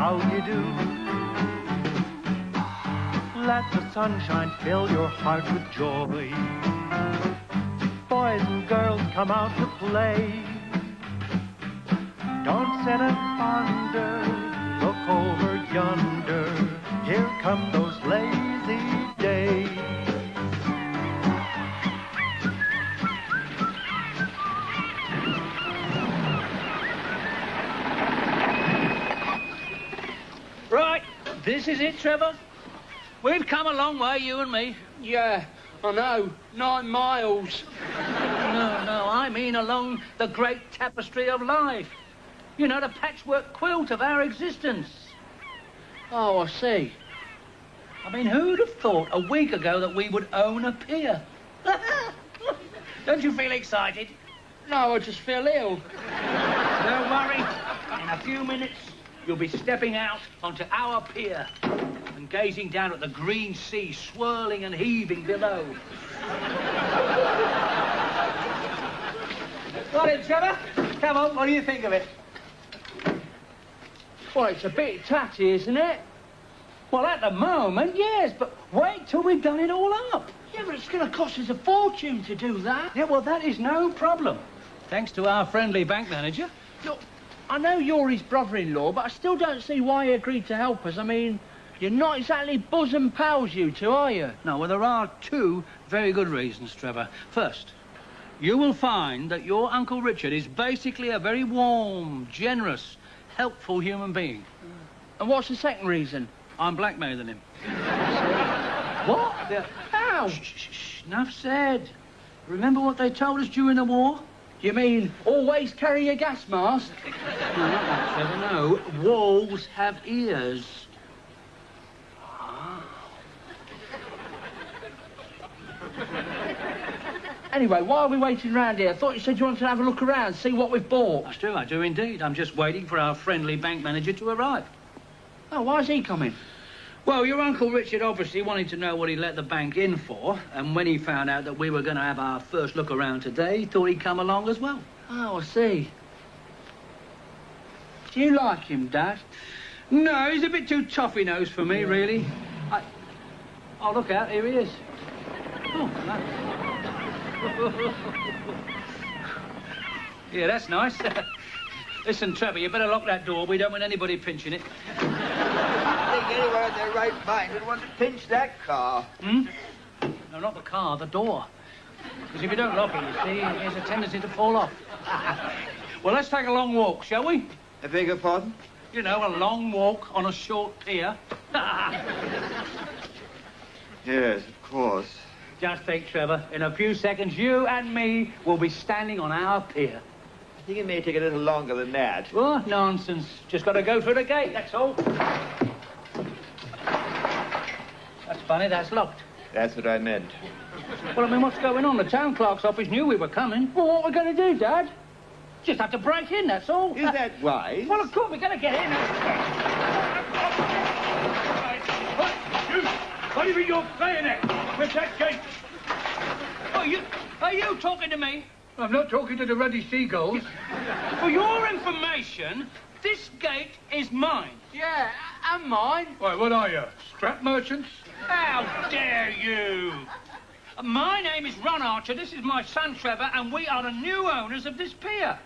how you do. Let the sunshine fill your heart with joy. Boys and girls come out to play. Don't sit and ponder, look over yonder. Here come those lazy days. Right, this is it, Trevor. We've come a long way, you and me. Yeah, I know. 9 miles. No, I mean along the great tapestry of life. You know, the patchwork quilt of our existence. Oh, I see. I mean, who'd have thought a week ago that we would own a pier? Don't you feel excited? No, I just feel ill. Don't worry. In a few minutes, you'll be stepping out onto our pier and gazing down at the green sea swirling and heaving below. Got it, Trevor? Come on, what do you think of it? Well, it's a bit tatty, isn't it? Well, at the moment, yes, but wait till we've done it all up. Yeah, but it's going to cost us a fortune to do that. Yeah, well, that is no problem. Thanks to our friendly bank manager. Look, I know you're his brother-in-law, but I still don't see why he agreed to help us. I mean, you're not exactly bosom pals, you two, are you? No, well, there are 2 very good reasons, Trevor. First, you will find that your Uncle Richard is basically a very warm, generous, helpful human being. And what's the second reason? I'm blackmailing him. What? Yeah. How? Shh, enough said. Remember what they told us during the war? You mean always carry a gas mask? No, not that, Trevor, no. Walls have ears. Anyway, why are we waiting round here? I thought you said you wanted to have a look around, see what we've bought. That's true, I do indeed. I'm just waiting for our friendly bank manager to arrive. Oh, why's he coming? Well, your Uncle Richard obviously wanted to know what he let the bank in for, and when he found out that we were going to have our first look around today, he thought he'd come along as well. Oh, I see. Do you like him, Dad? No, he's a bit too toffee-nosed for me, really. Oh, look out, here he is. Oh, yeah, that's nice. Listen, Trevor, you better lock that door. We don't want anybody pinching it. I think anyone in their right mind would want to pinch that car. Hmm? No, not the car, the door. Because if you don't lock it, you see, it has a tendency to fall off. Well, let's take a long walk, shall we? I beg your pardon? You know, a long walk on a short pier. Yes, of course. Just think, Trevor, in a few seconds, you and me will be standing on our pier. I think it may take a little longer than that. Oh, nonsense. Just got to go through the gate, that's all. That's funny, that's locked. That's what I meant. Well, I mean, what's going on? The town clerk's office knew we were coming. Well, what are we going to do, Dad? Just have to break in, that's all. Is that wise? Well, of course, we're going to get in. What do you think you're playing at? With that gate? Oh, are you talking to me? I'm not talking to the ruddy seagulls. For your information, this gate is mine. Yeah, and mine. Why, what are you, scrap merchants? How dare you? My name is Ron Archer, this is my son Trevor, and we are the new owners of this pier.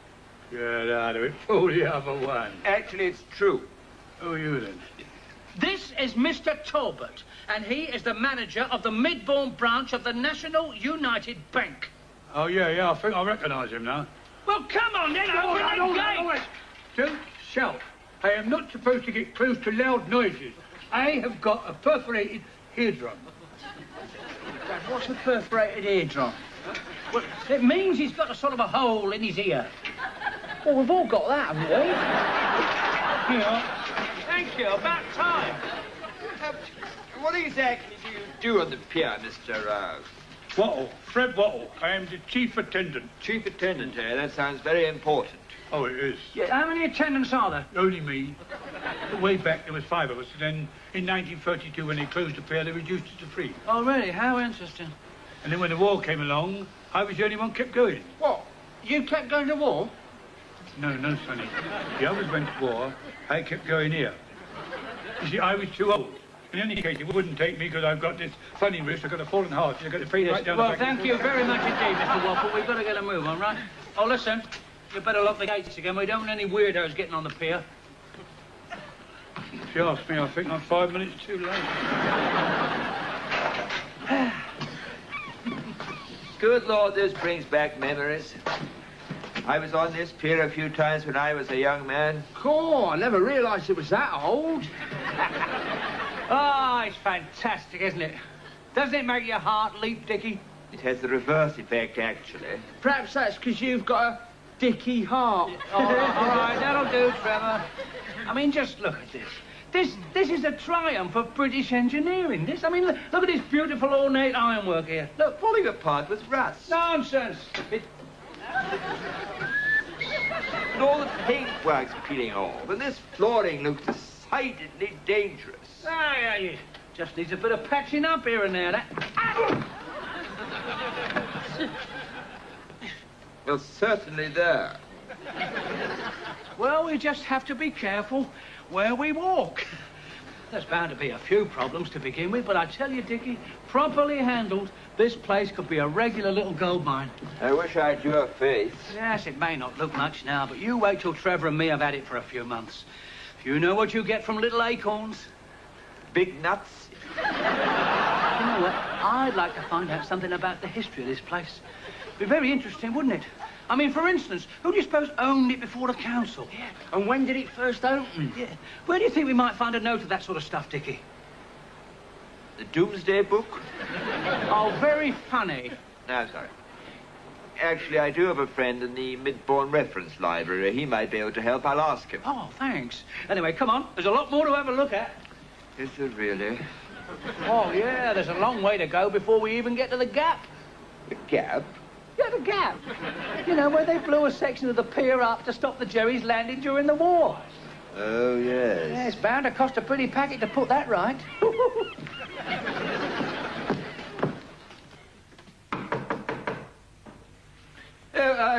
Get out of it. Fool the other one. Actually, it's true. Who are you, then? This is Mr. Talbot, and he is the manager of the Midbourne branch of the National United Bank. Oh, yeah, I think I recognise him now. Well, come on, then, open the gate! Don't shout. I am not supposed to get close to loud noises. I have got a perforated eardrum. Dad, what's a perforated eardrum? Well, it means he's got a sort of a hole in his ear. Well, we've all got that, haven't we? Yeah. Thank you, about time. What exactly do you do on the pier, Mr. Wattle, Fred Wattle. I am the chief attendant. Chief attendant here? That sounds very important. Oh, it is. Yeah, how many attendants are there? Only me. Way back, there was 5 of us. Then, in 1932, when they closed the pier, they reduced it to 3. Oh, really? How interesting. And then when the war came along, I was the only one kept going. What? You kept going to war? No, Sonny. The others went to war. I kept going here. You see, I was too old. In any case, it wouldn't take me because I've got this funny wrist. I've got a fallen heart. I've got the pain right down the Well, back. thank you very much indeed, Mr. Waffle. We've got to get a move on, right? Oh, listen, you better lock the gates again. We don't want any weirdos getting on the pier. If you ask me, I think I'm 5 minutes too late. Good Lord, this brings back memories. I was on this pier a few times when I was a young man. Cool, I never realised it was that old. Oh, it's fantastic, isn't it? Doesn't it make your heart leap, Dickie? It has the reverse effect, actually. Perhaps that's because you've got a dicky heart. All right, that'll do, Trevor. I mean, just look at this. This is a triumph of British engineering. I mean, look at this beautiful ornate ironwork here. Look. Falling apart with rust. Nonsense. And all the paintwork's peeling off, and this flooring looks decidedly dangerous. Ah, yeah, yeah. Just needs a bit of patching up here and there. Well, certainly there. Well, we just have to be careful where we walk. There's bound to be a few problems to begin with, but I tell you, Dickie, properly handled, this place could be a regular little gold mine. I wish I had your faith. Yes, it may not look much now, but you wait till Trevor and me have had it for a few months. You know what you get from little acorns? Big nuts. You know what? I'd like to find out something about the history of this place. Be very interesting, wouldn't it? I mean, for instance, who do you suppose owned it before the council? Yeah. And when did it first open? Yeah. Where do you think we might find a note of that sort of stuff, Dickie? The Doomsday Book? Oh, very funny. No, sorry. Actually, I do have a friend in the Midbourne Reference Library. He might be able to help. I'll ask him. Oh, thanks. Anyway, come on. There's a lot more to have a look at. Is there really? Oh, yeah, there's a long way to go before we even get to the Gap. The Gap? Yeah, the Gap. You know, where they blew a section of the pier up to stop the Jerry's landing during the war. Oh, yes. Yeah, it's bound to cost a pretty packet to put that right.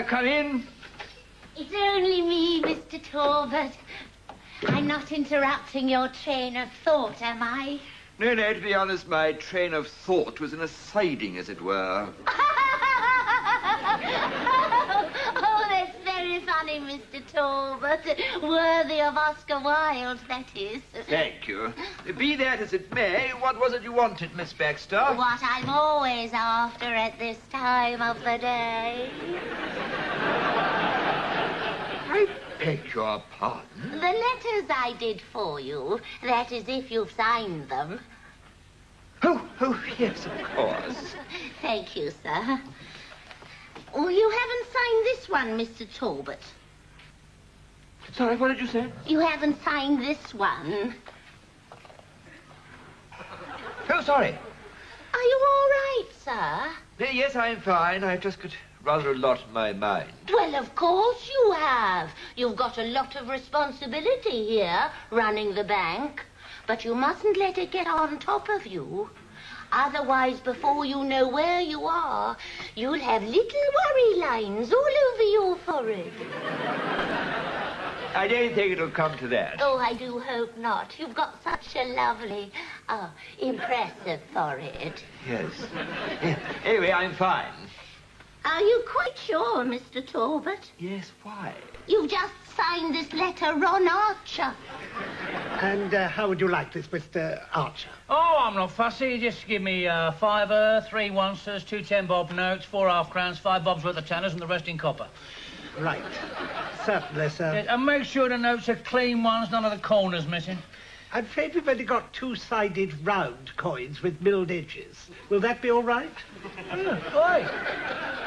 Come in. It's only me, Mr. Talbot. I'm not interrupting your train of thought, am I? No, to be honest, my train of thought was in a siding, as it were. Oh, that's very funny, Mr. Talbot. Worthy of Oscar Wilde, that is. Thank you. Be that as it may, what was it you wanted, Miss Baxter? What I'm always after at this time of the day. I beg your pardon. The letters I did for you, that is if you've signed them. Oh, yes, of course. Thank you, sir. Oh, you haven't signed this one, Mr. Talbot. Sorry, what did you say? You haven't signed this one. Oh, sorry. Are you all right, sir? Yes, I'm fine. I've just got rather a lot on my mind. Well, of course you have. You've got a lot of responsibility here, running the bank. But you mustn't let it get on top of you. Otherwise, before you know where you are, you'll have little worry lines all over your forehead. I don't think it'll come to that. Oh, I do hope not. You've got such a lovely, impressive forehead. Yes. Anyway, I'm fine. Are you quite sure, Mr. Talbot? Yes, why? You've just signed this letter, Ron Archer. And how would you like this, Mr. Archer? Oh, I'm not fussy. Just give me a fiver, 3 oncers, 2 10-bob notes, 4 half-crowns, 5 bobs worth of tanners, and the rest in copper. Right. Certainly, sir. Yes, and make sure the notes are clean ones, none of the corners missing. I'm afraid we've only got 2-sided round coins with milled edges. Will that be all right? Oi.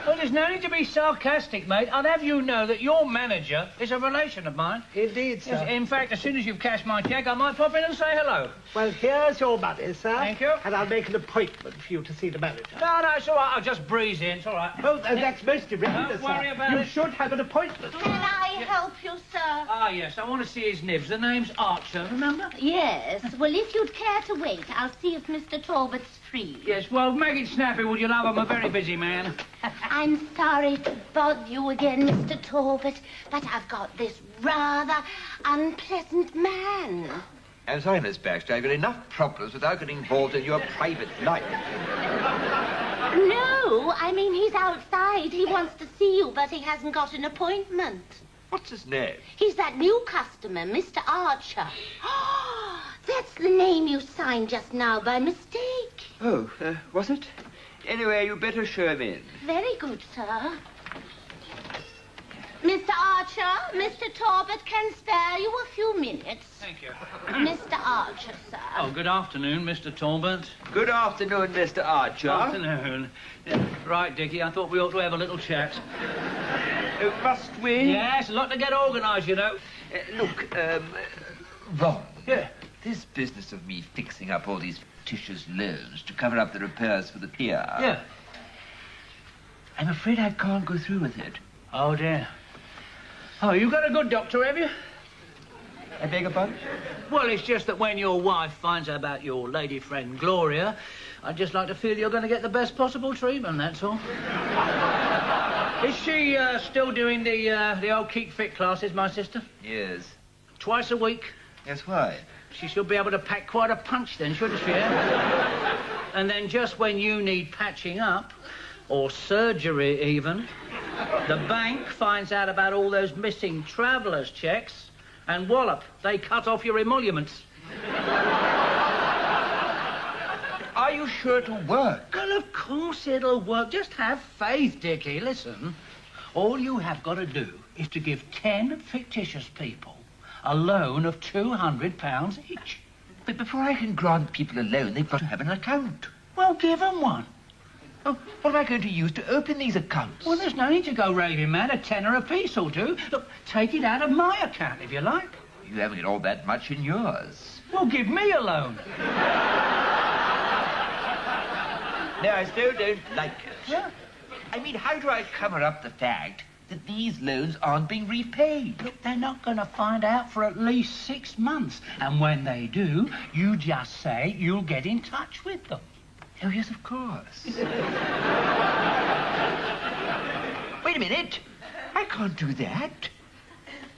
Well, there's no need to be sarcastic, mate. I'd have you know that your manager is a relation of mine. Indeed, sir. Yes, in fact, as soon as you've cashed my cheque, I might pop in and say hello. Well, here's your money, sir. Thank you. And I'll make an appointment for you to see the manager. No, it's all right. I'll just breeze in. It's all right. Oh, that's most irregular, Don't sir. worry about you it. should have an appointment. Can I help you, sir? Ah, yes, I want to see his nibs. The name's Archer, remember? Yes. Well, if you'd care to wait, I'll see if Mr. Talbot's free. Yes, well, make it snappy, would you, love? I'm a very busy man. I'm sorry to bother you again, Mr. Talbot, but I've got this rather unpleasant man. I'm sorry, Miss Baxter. I've got enough problems without getting involved in your private life. No, I mean, he's outside. He wants to see you, but he hasn't got an appointment. What's his name? He's that new customer, Mr. Archer. That's the name you signed just now by mistake. Oh, was it? Anyway, you better show him in. Very good, sir. Mr. Archer, Mr. Talbot can spare you a few minutes. Thank you. Mr. Archer, sir. Oh, good afternoon, Mr. Talbot. Good afternoon, Mr. Archer. Afternoon. Right, Dickie, I thought we ought to have a little chat. Must we? Yes, a lot to get organised, you know. Look, Ron. Yeah. This business of me fixing up all these fictitious loans to cover up the repairs for the pier. Yeah. I'm afraid I can't go through with it. Oh, dear. Oh, you got a good doctor, have you? I beg your pardon? Well, it's just that when your wife finds out about your lady friend, Gloria, I'd just like to feel you're going to get the best possible treatment, that's all. Is she still doing the old keep fit classes, my sister? Yes. Twice a week? Yes, why? She should be able to pack quite a punch then, shouldn't she? And then just when you need patching up, or surgery even, the bank finds out about all those missing travellers' checks, and wallop, they cut off your emoluments. Are you sure it'll work? Well, of course it'll work. Just have faith, Dickie. Listen, all you have got to do is to give 10 fictitious people a loan of £200 each. But before I can grant people a loan, they've got to have an account. Well, give them one. Oh, what am I going to use to open these accounts? Well, there's no need to go raving mad. A tenner apiece will do. Look, take it out of my account, if you like. You haven't got all that much in yours. Well, give me a loan. No, I still don't like it. Yeah. I mean, how do I cover up the fact that these loans aren't being repaid? Look, they're not going to find out for at least 6 months. And when they do, you just say you'll get in touch with them. Oh, yes, of course. Wait a minute. I can't do that.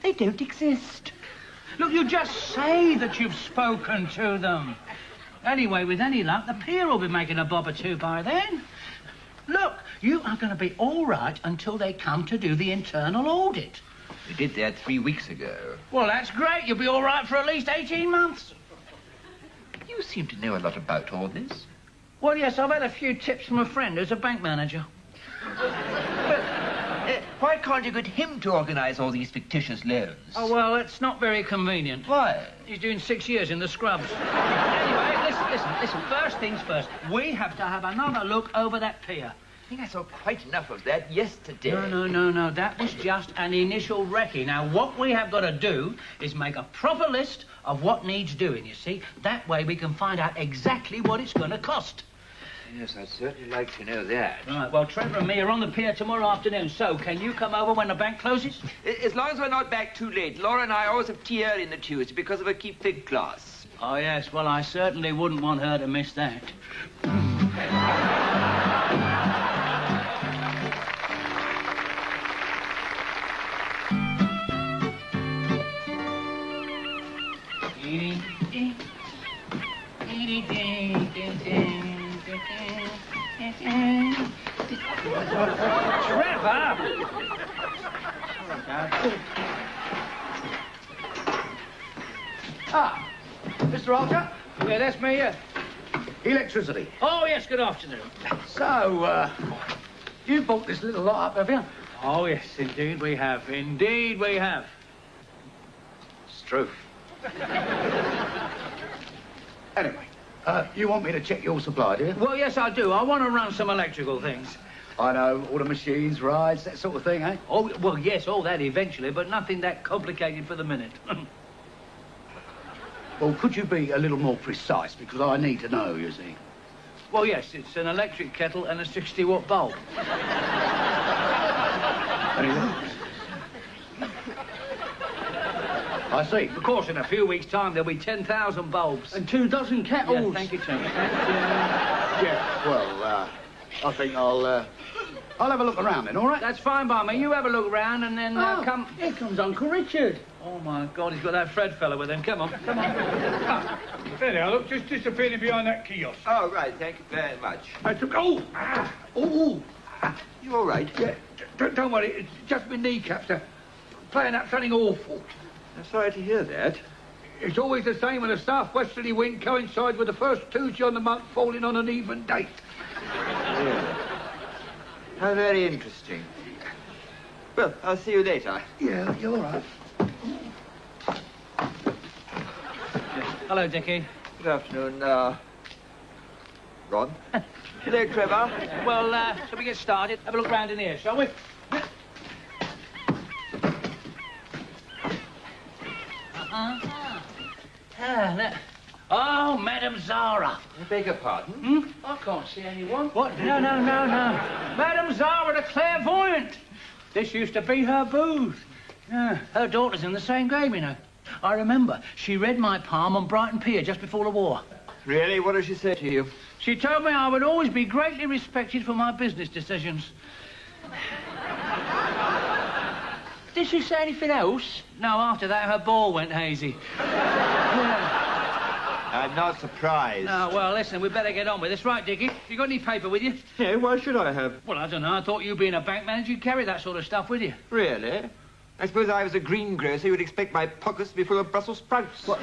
They don't exist. Look, you just say that you've spoken to them. Anyway, with any luck, the pier will be making a bob or two by then. Look, you are going to be all right until they come to do the internal audit. They did that 3 weeks ago. Well, that's great. You'll be all right for at least 18 months. You seem to know a lot about all this. Well, yes, I've had a few tips from a friend who's a bank manager. Why can't you get him to organise all these fictitious loans? Oh, well, it's not very convenient. Why? He's doing 6 years in the scrubs. Anyway, listen. First things first. We have to have another look over that pier. I think I saw quite enough of that yesterday. No. That was just an initial recce. Now, what we have got to do is make a proper list of what needs doing, you see. That way we can find out exactly what it's going to cost. Yes, I'd certainly like to know that. Right, well, Trevor and me are on the pier tomorrow afternoon, so can you come over when the bank closes? As long as we're not back too late. Laura and I always have tea early in the Tuesday because of a keep fit class. Oh, yes, well, I certainly wouldn't want her to miss that. Trevor! Ah, Mr. Archer? Yeah, that's me, yeah. Electricity. Oh, yes, good afternoon. So, you bought this little lot up, have you? Oh, yes, indeed we have. Indeed we have. It's true. Anyway, you want me to check your supply, do you? Well, yes, I do. I want to run some electrical things. I know, all the machines, rides, that sort of thing, eh? Oh, well, yes, all that eventually, but nothing that complicated for the minute. Well, could you be a little more precise? Because I need to know, you see. Well, yes, it's an electric kettle and a 60-watt bulb. I see. Of course, in a few weeks' time, there'll be 10,000 bulbs. And 24 kettles. Yeah, thank you, Tony. Yeah, well, I think I'll I'll have a look around then, all right? That's fine by me. You have a look around and then come... Here comes Uncle Richard. Oh, my God, he's got that Fred fella with him. Come on, come on. There they are, look, just disappearing behind that kiosk. Oh, right, thank you very much. I took... Oh! Oh! You all right? Yeah, don't worry, it's just my kneecaps. They're playing up something awful. I'm sorry to hear that. It's always the same when a southwesterly wind coincides with the first Tuesday on the month falling on an even date. Yeah. How very interesting. Well, I'll see you later. Yeah, you're all right. Hello, Dickie. Good afternoon, Ron. Hello, Trevor. Well, shall we get started? Have a look round in here, shall we? Oh, Madame Zara. I beg your pardon? Hmm? I can't see anyone. What? No. Madame Zara, the clairvoyant. This used to be her booth. Yeah, her daughter's in the same game, you know. I remember. She read my palm on Brighton Pier just before the war. Really? What did she say to you? She told me I would always be greatly respected for my business decisions. Did she say anything else? No, after that, her ball went hazy. Yeah. I'm not surprised. No, well, listen, we'd better get on with this. Right, Dickie, you got any paper with you? No, why should I have? Well, I don't know. I thought you being a bank manager, you'd carry that sort of stuff with you. Really? I suppose I was a greengrocer. You would expect my pockets to be full of Brussels sprouts. What?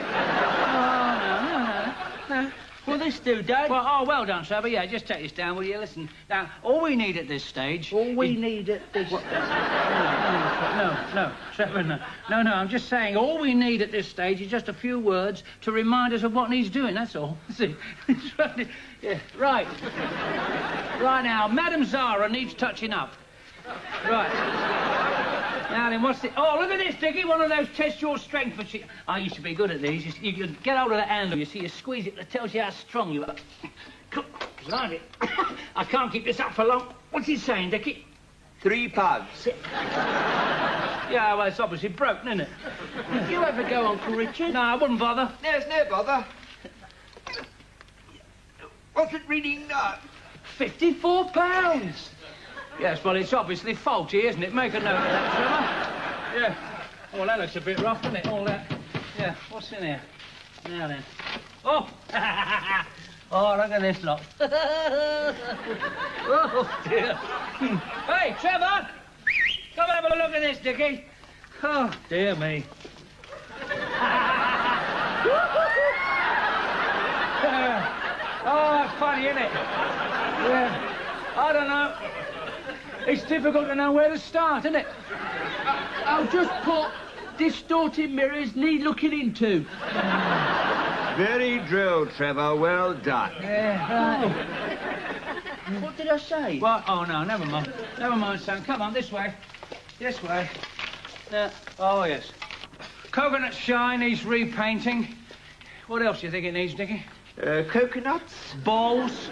No. Will this do, Dad? Well done, Trevor. Yeah, just take this down, will you? Listen, now, all we need at this stage... All we need at this... No, Trevor, no. No, I'm just saying, all we need at this stage is just a few words to remind us of what needs doing, that's all. See? Yeah, right. Right now, Madame Zara needs touching up. Right. Now then, what's the... Oh, look at this, Dickie. One of those test your strength machines. I used to be good at these. You can get hold of the handle, you see, you squeeze it, it tells you how strong you are. Blimey. I can't keep this up for long. What's he saying, Dickie? 3 pounds. Yeah, well, it's obviously broken, isn't it? Did you ever go, Uncle Richard? No, I wouldn't bother. There's no bother. What's it reading now? £54. Yes, well, it's obviously faulty, isn't it? Make a note of that, Trevor. Yeah. Well, that looks a bit rough, doesn't it? All that. Yeah, what's in here? Now then. Oh! Oh, look at this lot. Oh, dear. Hey, Trevor! Come have a look at this, Dickie. Oh, dear me. Oh, funny, isn't it? Yeah. I don't know. It's difficult to know where to start, isn't it? I'll just put distorted mirrors need looking into. Very droll, Trevor. Well done. Yeah, right. What did I say? What? Oh, no, never mind. Never mind, son. Come on, this way. This way. Oh, yes. Coconut Shy needs repainting. What else do you think it needs, Dickie? Coconuts? Balls.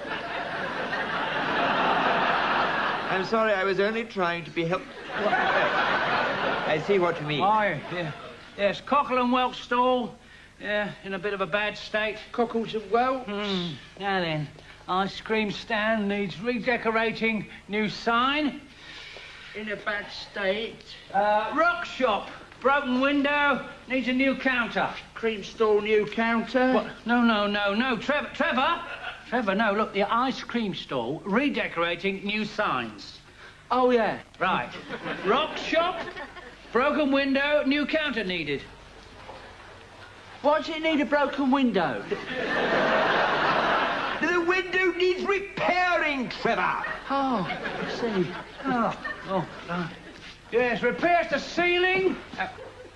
I'm sorry, I was only trying to be helpful. I see what you mean. Oh, yeah. Yes, Cockle and Whelk stall. Yeah, in a bit of a bad state. Cockles and Whelks. Now then, ice cream stand needs redecorating. New sign. In a bad state. Rock shop. Broken window. Needs a new counter. Cream stall, new counter. What? No. Trevor, no, look, the ice cream stall, redecorating, new signs. Oh, yeah. Right. Rock shop, broken window, new counter needed. Why does it need a broken window? The window needs repairing, Trevor. Oh, I see. Yes, repairs to ceiling.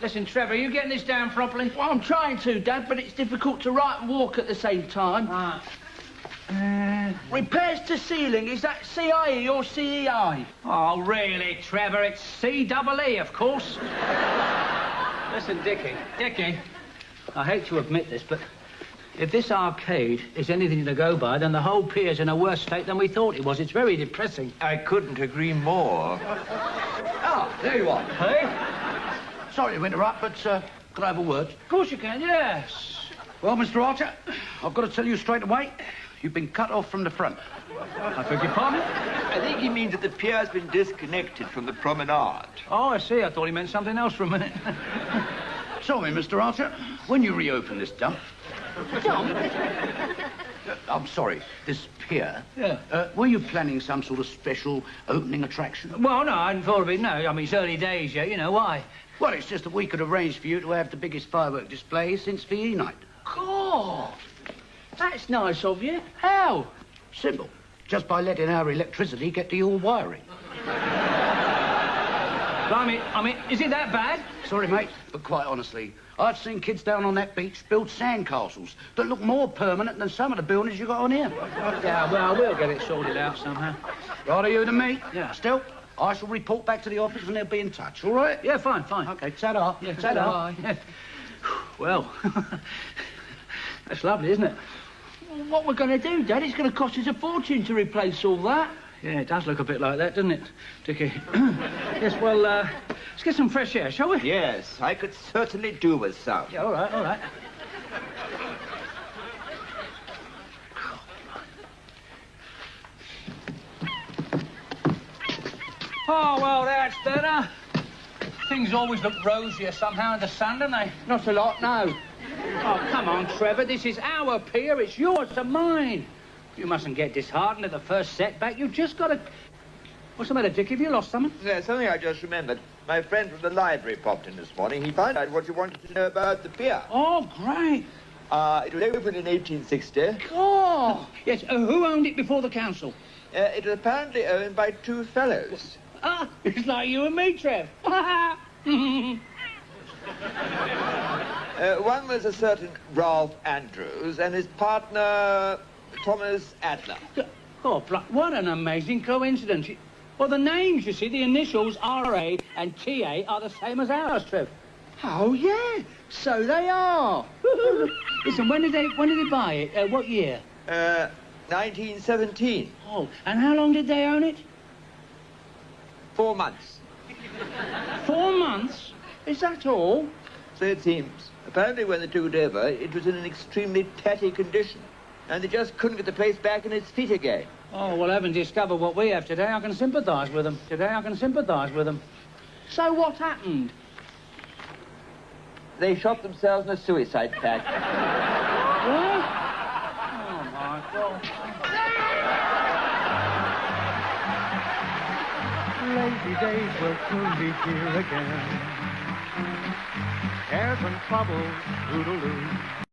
Listen, Trevor, are you getting this down properly? Well, I'm trying to, Dad, but it's difficult to write and walk at the same time. Repairs to ceiling, is that CIE or CEI? Oh, really, Trevor? It's CEE, of course. Listen, Dickie, I hate to admit this, but if this arcade is anything to go by, then the whole pier's in a worse state than we thought it was. It's very depressing. I couldn't agree more. There you are. Hey? Sorry to interrupt, but could I have a word? Of course you can, yes. Well, Mr. Archer, I've got to tell you straight away, you've been cut off from the front. I beg your pardon? I think he means that the pier has been disconnected from the promenade. Oh, I see. I thought he meant something else for a minute. Tell me, Mr. Archer, when you reopen this dump... I'm sorry, this pier... Yeah. Were you planning some sort of special opening attraction? Well, no, I hadn't thought of it, no. I mean, it's early days yet, you know, why? Well, it's just that we could arrange for you to have the biggest firework display since VE night. God, that's nice of you. How? Simple. Just by letting our electricity get to your wiring. Blimey, I mean, is it that bad? Sorry, mate, but quite honestly, I've seen kids down on that beach build sandcastles that look more permanent than some of the buildings you got on here. Yeah, well, we'll get it sorted out somehow. Rather you than me? Yeah. Still, I shall report back to the office and they'll be in touch, all right? Yeah, fine, fine. OK, ta-da. Yeah, ta-da. ta-da. Yeah. Well, that's lovely, isn't it? What we're going to do, Dad? It's going to cost us a fortune to replace all that. Yeah, it does look a bit like that, doesn't it, Dickie? Yes, well, let's get some fresh air, shall we? Yes, I could certainly do with some. Yeah, all right, all right. Oh, well, that's better. Things always look rosier somehow in the sun, don't they? Not a lot, no. Oh, come on, Trevor. This is our pier. It's yours to mine. You mustn't get disheartened at the first setback. You've just got to... What's the matter, Dick? Have you lost something? Yeah, something I just remembered. My friend from the library popped in this morning. He found out what you wanted to know about the pier. Oh, great. It was opened in 1860. Oh, yes. Who owned it before the council? It was apparently owned by two fellows. Ah, it's like you and me, Trev. One was a certain Ralph Andrews and his partner, Thomas Adler. Oh, what an amazing coincidence. Well, the names, you see, the initials R.A. and T.A. are the same as ours, Trev. Oh, yeah, so they are. Listen, when did they buy it? What year? 1917. Oh, and how long did they own it? 4 months. 4 months? Is that all? So it seems. Apparently when they took it over, it was in an extremely tatty condition. And they just couldn't get the place back on its feet again. Oh, well, having discovered what we have today, I can sympathise with them. So what happened? They shot themselves in a suicide pact. What? Oh, my God. Lazy days will soon be here again. Cares and troubles, toodaloo.